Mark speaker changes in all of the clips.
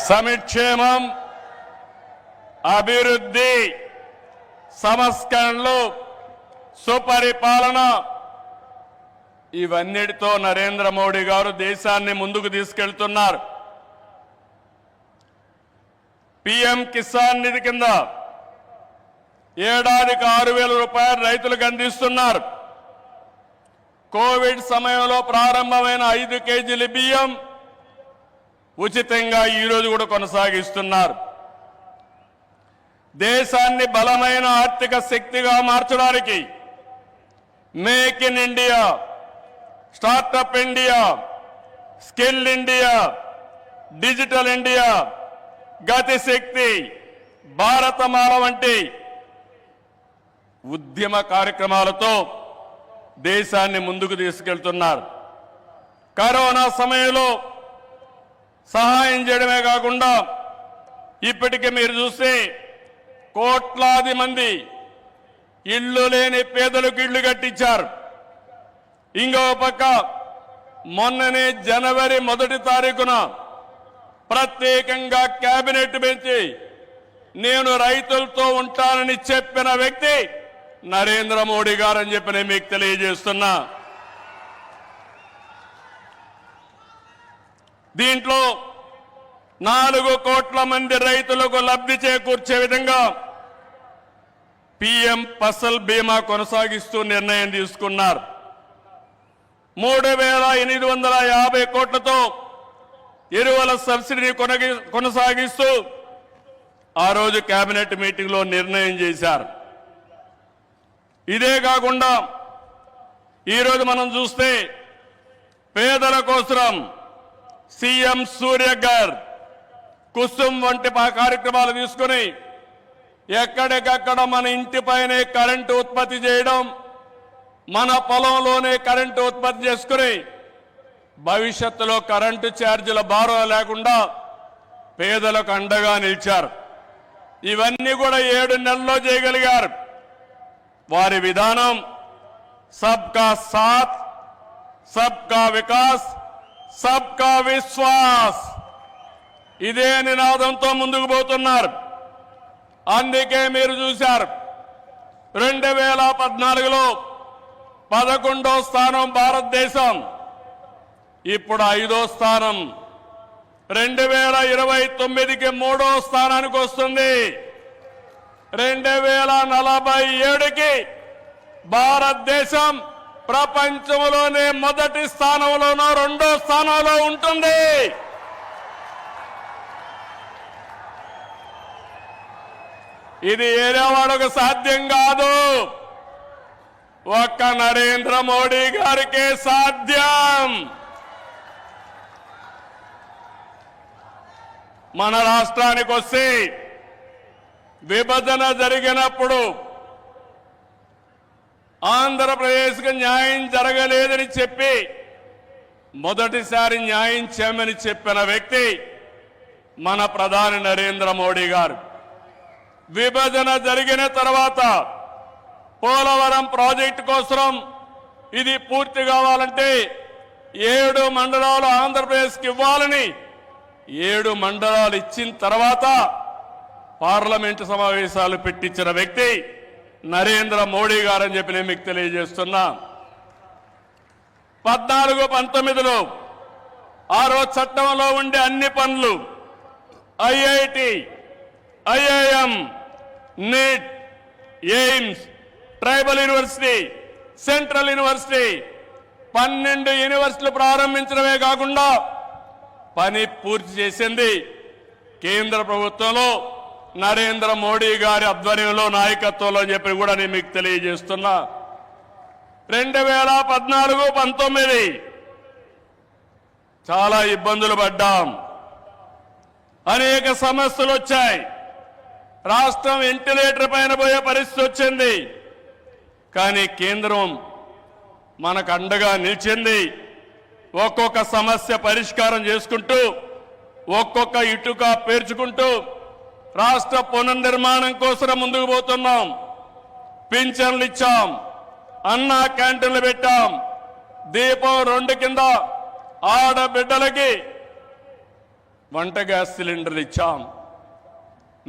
Speaker 1: సంక్షేమం, అభివృద్ధి, సంస్కరణలు, సుపరిపాలన ఇవన్నిటితో నరేంద్ర మోడీ గారు దేశాన్ని ముందుకు తీసుకెళ్తున్నారు. పీఎం కిసాన్ నిధి కింద ఏడాదికి 6,000 రూపాయలు రైతులకు అందిస్తున్నారు. కోవిడ్ సమయంలో ప్రారంభమైన 5 కేజీల బియ్యం ఉచితంగా ఈరోజు కూడా కొనసాగిస్తున్నారు. దేశాన్ని బలమైన ఆర్థిక శక్తిగా మార్చడానికి make in India, startup India, skill India, digital India, Gatishakti, Bharatmala వంటి ఉద్యమ కార్యక్రమాలతో దేశాన్ని ముందుకు తీసుకెళ్తున్నారు. కరోనా సమయంలో సహాయం చేయడమే కాకుండా ఇప్పటికే మీరు చూస్తే కోట్లాది మంది ఇళ్లు లేని పేదలకు ఇళ్లు కట్టించారు. ఇంకో పక్క మొన్ననే జనవరి 1వ తారీఖున ప్రత్యేకంగా కేబినెట్ పెంచి నేను రైతులతో ఉంటానని చెప్పిన వ్యక్తి నరేంద్ర మోడీ గారని చెప్పి నేను మీకు తెలియజేస్తున్నా. దీంట్లో 4 కోట్ల మంది రైతులకు లబ్ధి చేకూర్చే విధంగా పీఎం ఫసల్ బీమా కొనసాగిస్తూ నిర్ణయం తీసుకున్నారు. 3,850 కోట్లతో ఎరువుల సబ్సిడీని కొనసాగిస్తూ ఆ రోజు కేబినెట్ మీటింగ్లో నిర్ణయం చేశారు. ఇదే కాకుండా ఈరోజు మనం చూస్తే పేదల కోసం సీఎం సూర్యఘర్, కుసుమ్ వంటి కార్యక్రమాలు తీసుకుని ఎక్కడికక్కడ మన ఇంటిపైనే కరెంటు ఉత్పత్తి చేయడం, మన పొలంలోనే కరెంటు ఉత్పత్తి చేసుకుని భవిష్యత్తులో కరెంటు ఛార్జీల భారం లేకుండా పేదలకు అండగా నిలిచారు. ఇవన్నీ కూడా 7 నెలల్లో చేయగలిగారు. వారి విధానం సబ్కా సాథ్, సబ్కా వికాస్, సబ్కా విశ్వాస్ ఇదే నినాదంతో ముందుకు పోతున్నారు. అందుకే మీరు చూశారు 2014లో 11వ స్థానం భారతదేశం, ఇప్పుడు 5వ స్థానం. 2029కి 3వ స్థానానికి వస్తుంది. 2047కి భారతదేశం ప్రపంచంలోనే మొదటి స్థానంలోనో 2వ స్థానంలో ఉంటుంది. ఇది ఏరే వాళ్ళకు సాధ్యం కాదు, ఒక్క నరేంద్ర మోడీ గారికే సాధ్యం. మన రాష్ట్రానికి వస్తే విభజన జరిగినప్పుడు ఆంధ్రప్రదేశ్కు న్యాయం జరగలేదని చెప్పి మొదటిసారి న్యాయం చేయమని చెప్పిన వ్యక్తి మన ప్రధాని నరేంద్ర మోడీ గారు. విభజన జరిగిన తర్వాత పోలవరం ప్రాజెక్టు కోసం ఇది పూర్తి కావాలంటే 7 మండలాలు ఆంధ్రప్రదేశ్కి ఇవ్వాలని 7 మండలాలు ఇచ్చిన తర్వాత పార్లమెంటు సమావేశాలు పెట్టించిన వ్యక్తి నరేంద్ర మోడీ గారని చెప్పి నేను మీకు తెలియజేస్తున్నా. 14-19లో ఆ రోజు చట్టంలో ఉండే అన్ని పనులు IIT, IIM, NEET, AIIMS, tribal university, central university 12 యూనివర్సిటీలు ప్రారంభించడమే కాకుండా పని పూర్తి చేసింది కేంద్ర ప్రభుత్వంలో నరేంద్ర మోడీ గారి ఆధ్వర్యంలో, నాయకత్వంలో అని చెప్పి కూడా నేను మీకు తెలియజేస్తున్నా. 2014-19 చాలా ఇబ్బందులు పడ్డాం, అనేక సమస్యలు వచ్చాయి. రాష్ట్రం వెంటిలేటర్ పైన పోయే పరిస్థితి వచ్చింది. కానీ కేంద్రం మనకు అండగా నిలిచింది. ఒక్కొక్క సమస్య పరిష్కారం చేసుకుంటూ, ఒక్కొక్క ఇటుక పేర్చుకుంటూ రాష్ట్ర పునర్నిర్మాణం కోసం ముందుకు పోతున్నాం. పింఛన్లు ఇచ్చాం, అన్నా క్యాంటీన్లు పెట్టాం, దీపం 2 కింద ఆడబిడ్డలకి వంట గ్యాస్ సిలిండర్లు ఇచ్చాం.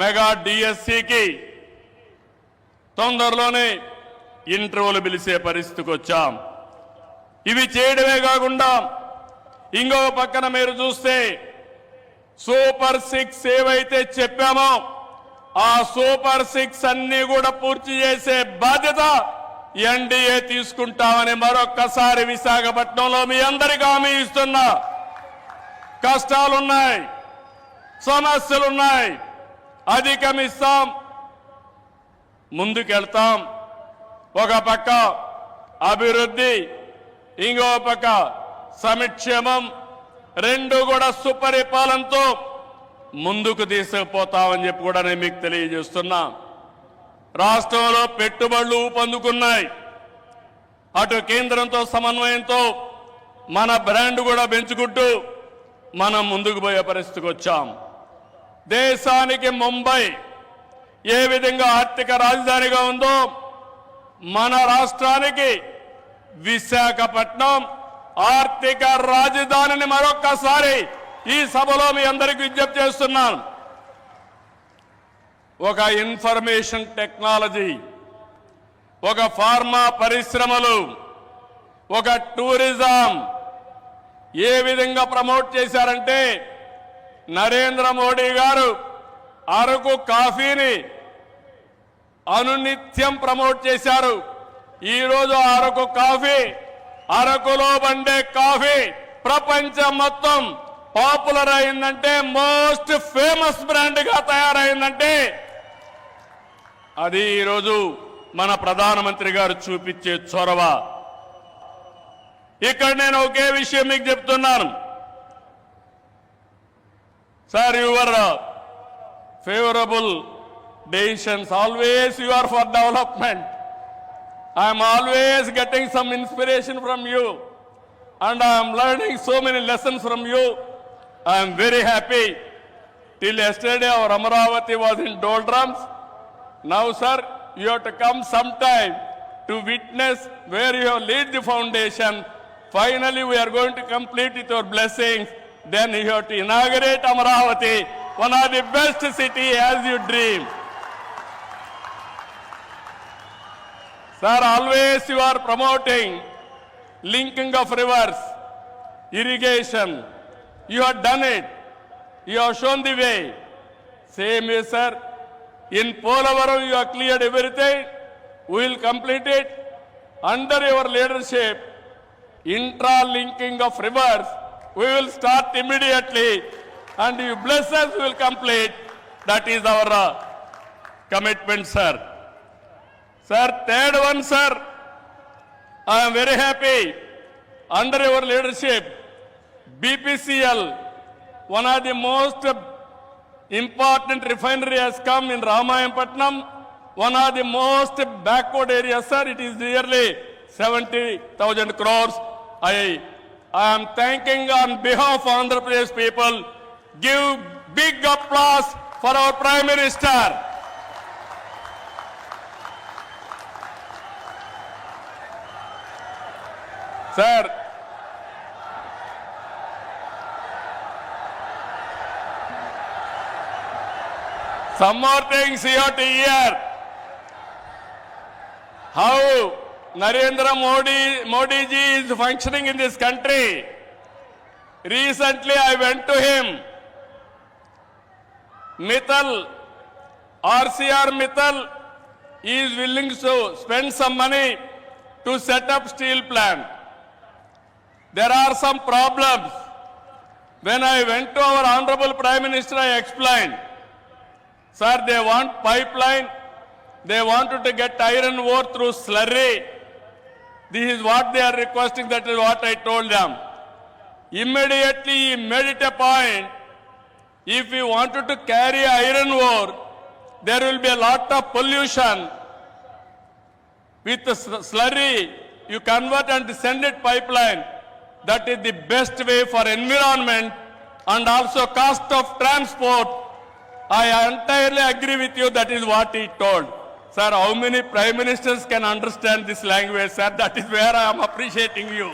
Speaker 1: మెగా డిఎస్సికి తొందరలోనే ఇంటర్వ్యూలు పిలిచే పరిస్థితికి వచ్చాం. ఇవి చేయడమే కాకుండా ఇంకో పక్కన మీరు చూస్తే సూపర్ 6 ఏవైతే చెప్పామో ఆ సూపర్ 6 అన్ని కూడా పూర్తి చేసే బాధ్యత ఎన్డీఏ తీసుకుంటామని మరొక్కసారి విశాఖపట్నంలో మీ అందరికీ హామీ ఇస్తున్నా. కష్టాలున్నాయి, సమస్యలున్నాయి, అధిగమిస్తాం, ముందుకెళ్తాం. ఒక పక్క అభివృద్ధి, ఇంకో పక్క సంక్షేమం, రెండు కూడా సుపరిపాలనతో ముందుకు తీసుకుపోతామని చెప్పి కూడా నేను మీకు తెలియజేస్తున్నా. రాష్ట్రంలో పెట్టుబడులు ఊపందుకున్నాయి. అటు కేంద్రంతో సమన్వయంతో మన బ్రాండ్ కూడా పెంచుకుంటూ మనం ముందుకు పోయే పరిస్థితికి వచ్చాం. దేశానికి ముంబై ఏ విధంగా ఆర్థిక రాజధానిగా ఉందో మన రాష్ట్రానికి విశాఖపట్నం ఆర్థిక రాజధానిని మరొక్కసారి ఈ సభలో మీ అందరికీ విజ్ఞప్తి చేస్తున్నాను. ఒక ఇన్ఫర్మేషన్ టెక్నాలజీ, ఒక ఫార్మా పరిశ్రమలు, ఒక టూరిజం ఏ విధంగా ప్రమోట్ చేశారంటే నరేంద్ర మోడీ గారు అరకు కాఫీని అనునిత్యం ప్రమోట్ చేశారు. ఈరోజు అరకు కాఫీ, అరకులో బండే కాఫీ ప్రపంచం మొత్తం పాపులర్ అయిందంటే, మోస్ట్ ఫేమస్ బ్రాండ్ గా తయారైందంటే అది ఈరోజు మన ప్రధానమంత్రి గారు చూపించే చొరవ. ఇక్కడ నేను ఒకే విషయం మీకు చెప్తున్నాను sir. Your favourable decisions, always you are for development. I'm always getting some inspiration from you and I am learning so many lessons from you. I am very happy. Till yesterday our Amaravati was in doldrums. Now sir, you have to come sometime to witness where you have laid the foundation. Finally we are going to complete with your blessings. Then you have to inaugurate Amaravati, one of the best city as you dream. Sir, always you are promoting linking of rivers, irrigation. You have done it. You have shown the way. Same way, sir. In Polavaram, you have cleared everything. We will complete it. Under your leadership, intra-linking of rivers, we will start immediately. And you bless us, we will complete. That is our commitment, sir. Sir, third one, sir. I am very happy. Under your leadership, BPCL, one of the most important refinery has come in Ramayanpatnam, one of the most backward areas, sir. It is nearly 70,000 crores. I am thanking on behalf of Andhra Pradesh people. Give big applause for our Prime Minister. Sir, some more things you have to hear. How Narendra Modi ji is functioning in this country. Recently I went to him. Mittal, RCR Mittal is willing to spend some money to set up steel plant. There are some problems. When I went to our Honorable Prime Minister, I explained, sir, they want pipeline, they wanted to get iron ore through slurry. This is what they are requesting, that is what I told them. Immediately he made it a point, if we wanted to carry iron ore, there will be a lot of pollution. With the slurry, you convert and send it pipeline. That is the best way for environment and also cost of transport. I entirely agree with you. That is what he told. Sir, how many prime ministers can understand this language, sir? That is where I am appreciating you.